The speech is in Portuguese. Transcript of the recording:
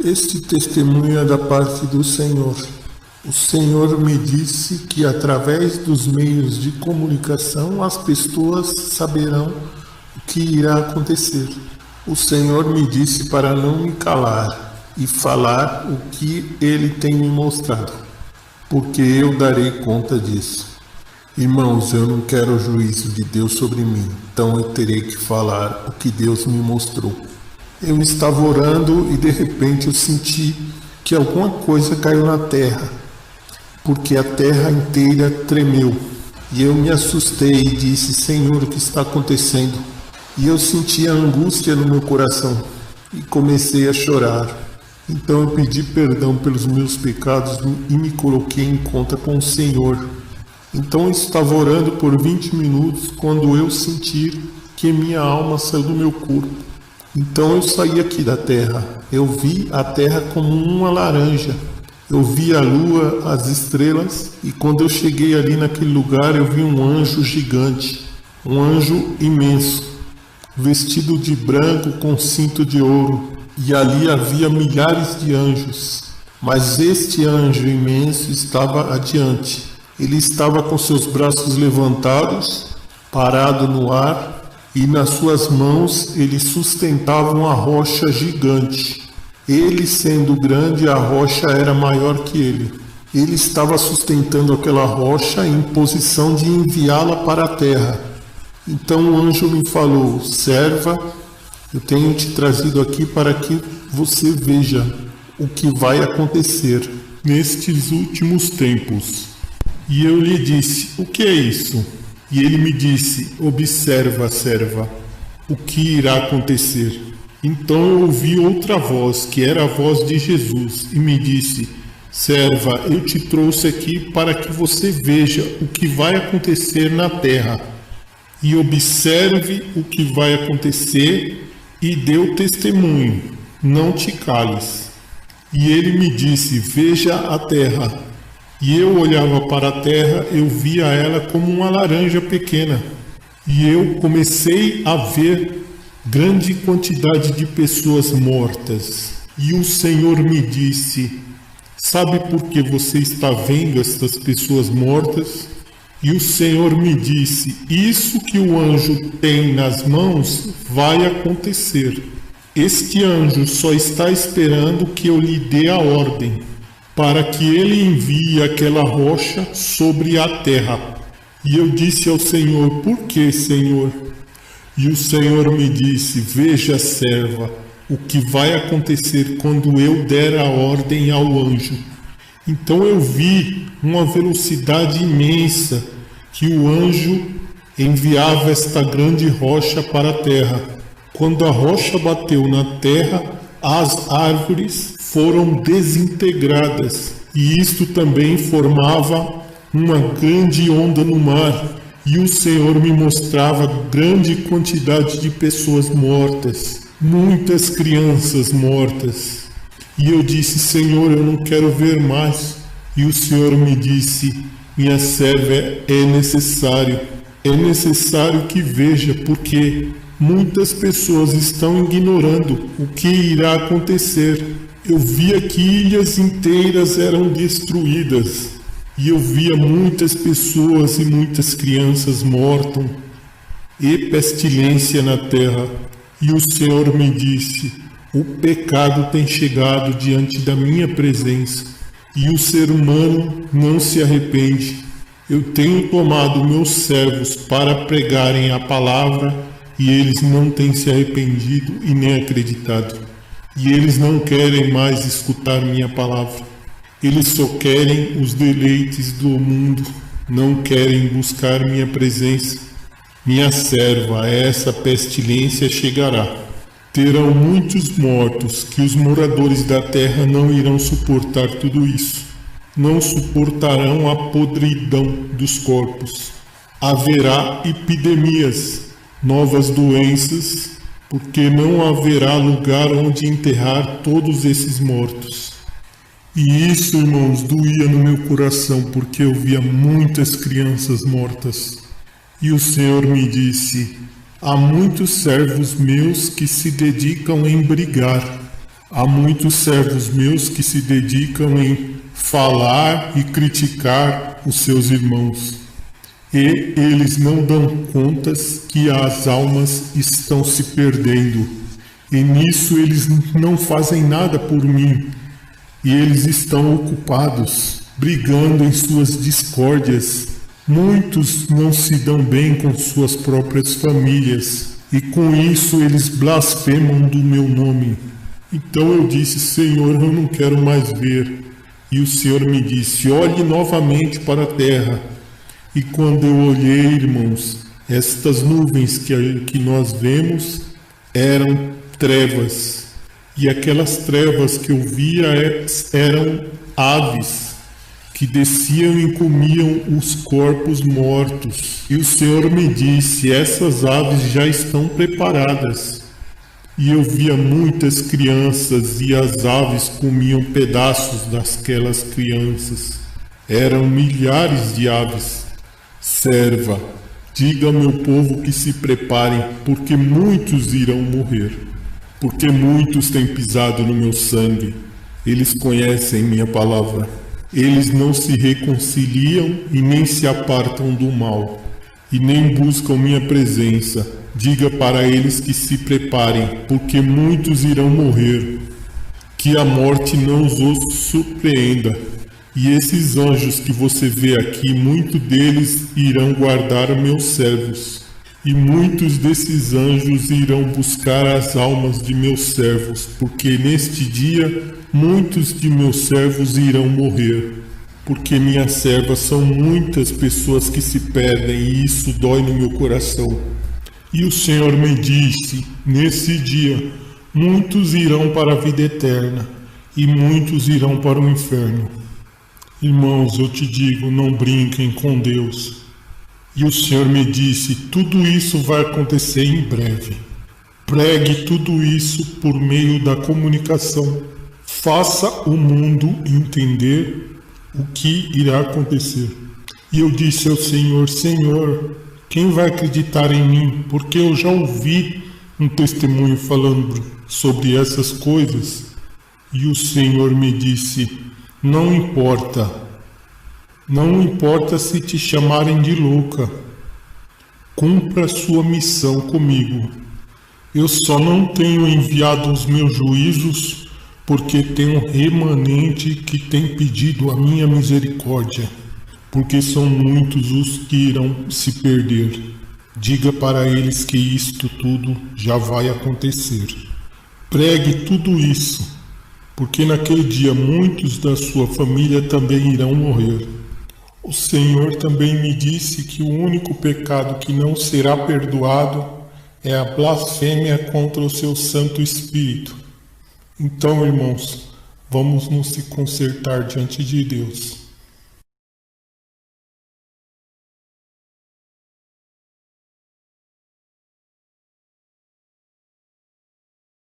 Este testemunho é da parte do Senhor. O Senhor me disse que através dos meios de comunicação as pessoas saberão o que irá acontecer. O Senhor me disse para não me calar e falar o que Ele tem me mostrado, porque eu darei conta disso. Irmãos, eu não quero o juízo de Deus sobre mim, então eu terei que falar o que Deus me mostrou. Eu estava orando e de repente eu senti que alguma coisa caiu na terra, porque a terra inteira tremeu. E eu me assustei e disse: Senhor, o que está acontecendo? E eu senti a angústia no meu coração e comecei a chorar. Então eu pedi perdão pelos meus pecados e me coloquei em conta com o Senhor. Então eu estava orando por 20 minutos quando eu senti que minha alma saiu do meu corpo. Então eu saí aqui da terra. Eu vi a terra como uma laranja. Eu vi a lua, as estrelas, e quando eu cheguei ali naquele lugar eu vi um anjo gigante, um anjo imenso, vestido de branco com cinto de ouro. E ali havia milhares de anjos. Mas este anjo imenso estava adiante. Ele estava com seus braços levantados, parado no ar, e nas suas mãos ele sustentava uma rocha gigante. Ele, sendo grande, a rocha era maior que ele. Ele estava sustentando aquela rocha em posição de enviá-la para a terra. Então o anjo me falou: serva, eu tenho te trazido aqui para que você veja o que vai acontecer nestes últimos tempos. E eu lhe disse: o que é isso? E ele me disse: observa, serva, o que irá acontecer. Então eu ouvi outra voz, que era a voz de Jesus, e me disse: serva, eu te trouxe aqui para que você veja o que vai acontecer na terra. E observe o que vai acontecer e dê o testemunho, não te cales. E ele me disse: veja a terra. E eu olhava para a terra, eu via ela como uma laranja pequena. E eu comecei a ver grande quantidade de pessoas mortas. E o Senhor me disse: sabe por que você está vendo estas pessoas mortas? E o Senhor me disse: isso que o anjo tem nas mãos vai acontecer. Este anjo só está esperando que eu lhe dê a ordem, para que ele envie aquela rocha sobre a terra. E eu disse ao Senhor: por que, Senhor? E o Senhor me disse: veja, serva, o que vai acontecer quando eu der a ordem ao anjo. Então eu vi uma velocidade imensa que o anjo enviava esta grande rocha para a terra. Quando a rocha bateu na terra, as árvores foram desintegradas, e isto também formava uma grande onda no mar, e o Senhor me mostrava grande quantidade de pessoas mortas, muitas crianças mortas. E eu disse: Senhor, eu não quero ver mais. E o Senhor me disse: minha serva, é necessário que veja, porque muitas pessoas estão ignorando o que irá acontecer. Eu via que ilhas inteiras eram destruídas, e eu via muitas pessoas e muitas crianças mortas, e pestilência na terra. E o Senhor me disse: o pecado tem chegado diante da minha presença, e o ser humano não se arrepende. Eu tenho tomado meus servos para pregarem a palavra, e eles não têm se arrependido e nem acreditado. E eles não querem mais escutar minha palavra. Eles só querem os deleites do mundo, não querem buscar minha presença. Minha serva, essa pestilência chegará. Terão muitos mortos, que os moradores da terra não irão suportar tudo isso. Não suportarão a podridão dos corpos. Haverá epidemias, novas doenças, porque não haverá lugar onde enterrar todos esses mortos. E isso, irmãos, doía no meu coração, porque eu via muitas crianças mortas. E o Senhor me disse: há muitos servos meus que se dedicam em brigar, Há muitos servos meus que se dedicam em falar e criticar os seus irmãos. E eles não dão contas que as almas estão se perdendo. E nisso eles não fazem nada por mim. E eles estão ocupados, brigando em suas discórdias. Muitos não se dão bem com suas próprias famílias. E com isso eles blasfemam do meu nome. Então eu disse: Senhor, eu não quero mais ver. E o Senhor me disse: olhe novamente para a terra. E quando eu olhei, irmãos, estas nuvens que nós vemos eram trevas. E aquelas trevas que eu via eram aves que desciam e comiam os corpos mortos. E o Senhor me disse: essas aves já estão preparadas. E eu via muitas crianças, e as aves comiam pedaços daquelas crianças. Eram milhares de aves. Serva, diga ao meu povo que se preparem, porque muitos irão morrer. Porque muitos têm pisado no meu sangue. Eles conhecem minha palavra. Eles não se reconciliam e nem se apartam do mal, e nem buscam minha presença. Diga para eles que se preparem, porque muitos irão morrer. Que a morte não os surpreenda. E esses anjos que você vê aqui, muitos deles irão guardar meus servos. E muitos desses anjos irão buscar as almas de meus servos, porque neste dia muitos de meus servos irão morrer. Porque minhas servas são muitas pessoas que se perdem, e isso dói no meu coração. E o Senhor me disse: nesse dia, muitos irão para a vida eterna, e muitos irão para o inferno. Irmãos, eu te digo, não brinquem com Deus. E o Senhor me disse: tudo isso vai acontecer em breve. Pregue tudo isso por meio da comunicação. Faça o mundo entender o que irá acontecer. E eu disse ao Senhor: Senhor, quem vai acreditar em mim? Porque eu já ouvi um testemunho falando sobre essas coisas. E o Senhor me disse: não importa. Não importa se te chamarem de louca. Cumpra sua missão comigo. Eu só não tenho enviado os meus juízos, porque tem um remanente que tem pedido a minha misericórdia. Porque são muitos os que irão se perder. Diga para eles que isto tudo já vai acontecer. Pregue tudo isso, porque naquele dia muitos da sua família também irão morrer. O Senhor também me disse que o único pecado que não será perdoado é a blasfêmia contra o seu Santo Espírito. Então, irmãos, vamos nos consertar diante de Deus.